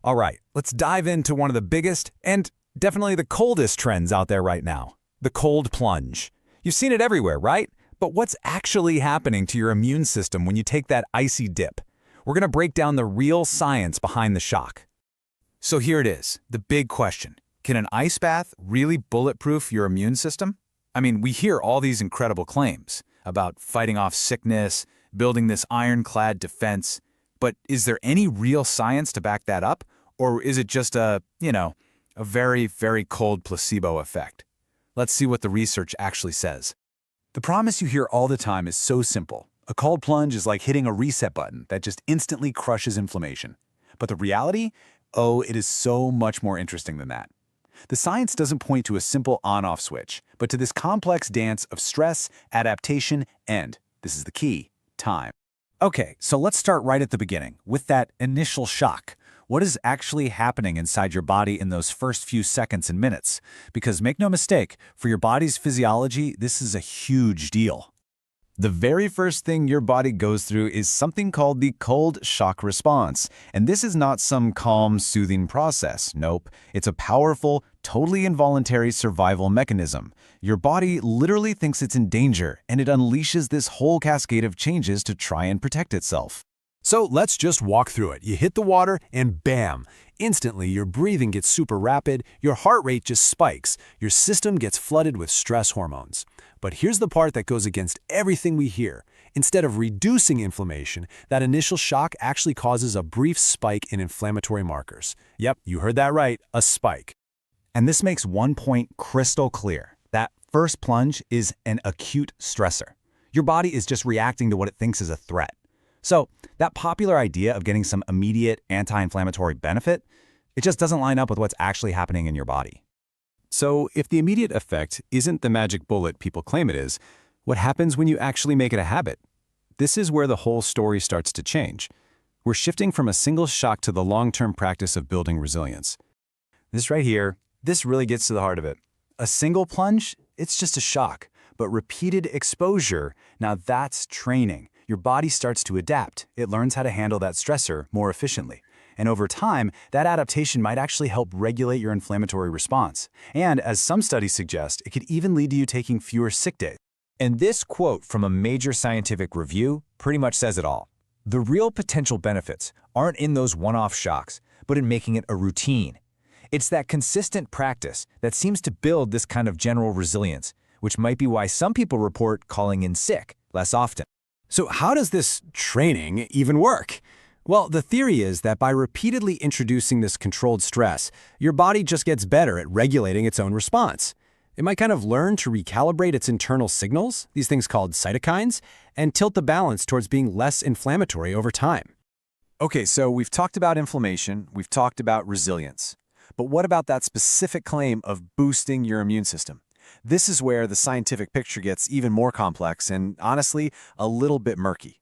All right, let's dive into one of the biggest and definitely the coldest trends out there right now, the cold plunge. You've seen it everywhere, right? But what's actually happening to your immune system when you take that icy dip? We're going to break down the real science behind the shock. So here it is, the big question. Can an ice bath really bulletproof your immune system? I mean, we hear all these incredible claims about fighting off sickness, building this ironclad defense, but is there any real science to back that up? Or is it just a very, very cold placebo effect? Let's see what the research actually says. The promise you hear all the time is so simple. A cold plunge is like hitting a reset button that just instantly crushes inflammation. But the reality? Oh, it is so much more interesting than that. The science doesn't point to a simple on-off switch, but to this complex dance of stress, adaptation, and, this is the key, time. Okay, so let's start right at the beginning, with that initial shock. What is actually happening inside your body in those first few seconds and minutes? Because make no mistake, for your body's physiology, this is a huge deal. The very first thing your body goes through is something called the cold shock response. And this is not some calm, soothing process. Nope. It's a powerful, totally involuntary survival mechanism. Your body literally thinks it's in danger, and it unleashes this whole cascade of changes to try and protect itself. So let's just walk through it. You hit the water and bam! Instantly, your breathing gets super rapid, your heart rate just spikes, your system gets flooded with stress hormones. But here's the part that goes against everything we hear. Instead of reducing inflammation, that initial shock actually causes a brief spike in inflammatory markers. Yep, you heard that right, a spike. And this makes one point crystal clear. That first plunge is an acute stressor. Your body is just reacting to what it thinks is a threat. So that popular idea of getting some immediate anti-inflammatory benefit, it just doesn't line up with what's actually happening in your body. So if the immediate effect isn't the magic bullet people claim it is, what happens when you actually make it a habit? This is where the whole story starts to change. We're shifting from a single shock to the long-term practice of building resilience. This right here, this really gets to the heart of it. A single plunge, it's just a shock. But repeated exposure, now that's training. Your body starts to adapt. It learns how to handle that stressor more efficiently. And over time, that adaptation might actually help regulate your inflammatory response. And as some studies suggest, it could even lead to you taking fewer sick days. And this quote from a major scientific review pretty much says it all. The real potential benefits aren't in those one-off shocks, but in making it a routine. It's that consistent practice that seems to build this kind of general resilience, which might be why some people report calling in sick less often. So how does this training even work? Well, the theory is that by repeatedly introducing this controlled stress, your body just gets better at regulating its own response. It might kind of learn to recalibrate its internal signals, these things called cytokines, and tilt the balance towards being less inflammatory over time. Okay, so we've talked about inflammation, we've talked about resilience. But what about that specific claim of boosting your immune system? This is where the scientific picture gets even more complex and, honestly, a little bit murky.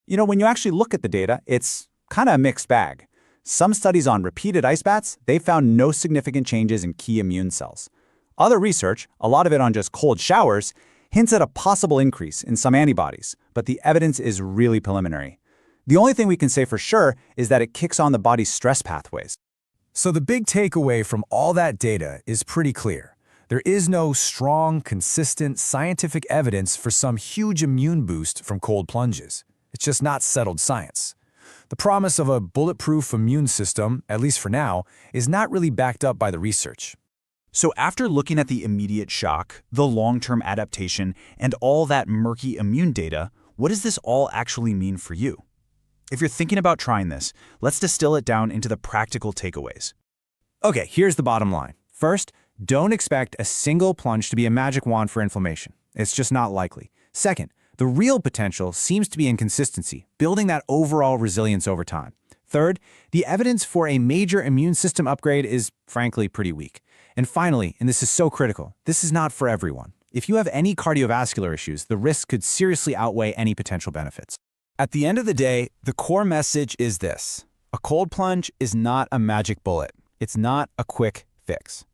You know, when you actually look at the data, it's kind of a mixed bag. Some studies on repeated ice baths, they found no significant changes in key immune cells. Other research, a lot of it on just cold showers, hints at a possible increase in some antibodies, but the evidence is really preliminary. The only thing we can say for sure is that it kicks on the body's stress pathways. So the big takeaway from all that data is pretty clear. There is no strong, consistent scientific evidence for some huge immune boost from cold plunges. It's just not settled science. The promise of a bulletproof immune system, at least for now, is not really backed up by the research. So after looking at the immediate shock, the long-term adaptation, and all that murky immune data, what does this all actually mean for you? If you're thinking about trying this, let's distill it down into the practical takeaways. Okay, here's the bottom line. First, don't expect a single plunge to be a magic wand for inflammation. It's just not likely. Second, the real potential seems to be in consistency, building that overall resilience over time. Third, the evidence for a major immune system upgrade is frankly pretty weak. And finally, and this is so critical, this is not for everyone. If you have any cardiovascular issues, the risks could seriously outweigh any potential benefits. At the end of the day, the core message is this. A cold plunge is not a magic bullet. It's not a quick fix.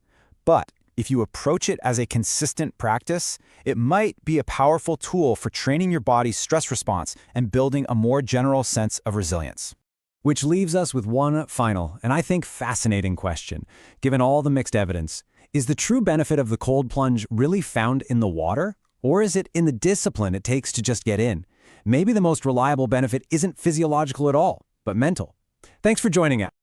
But if you approach it as a consistent practice, it might be a powerful tool for training your body's stress response and building a more general sense of resilience. Which leaves us with one final, and I think fascinating question. Given all the mixed evidence, is the true benefit of the cold plunge really found in the water? Or is it in the discipline it takes to just get in? Maybe the most reliable benefit isn't physiological at all, but mental. Thanks for joining us.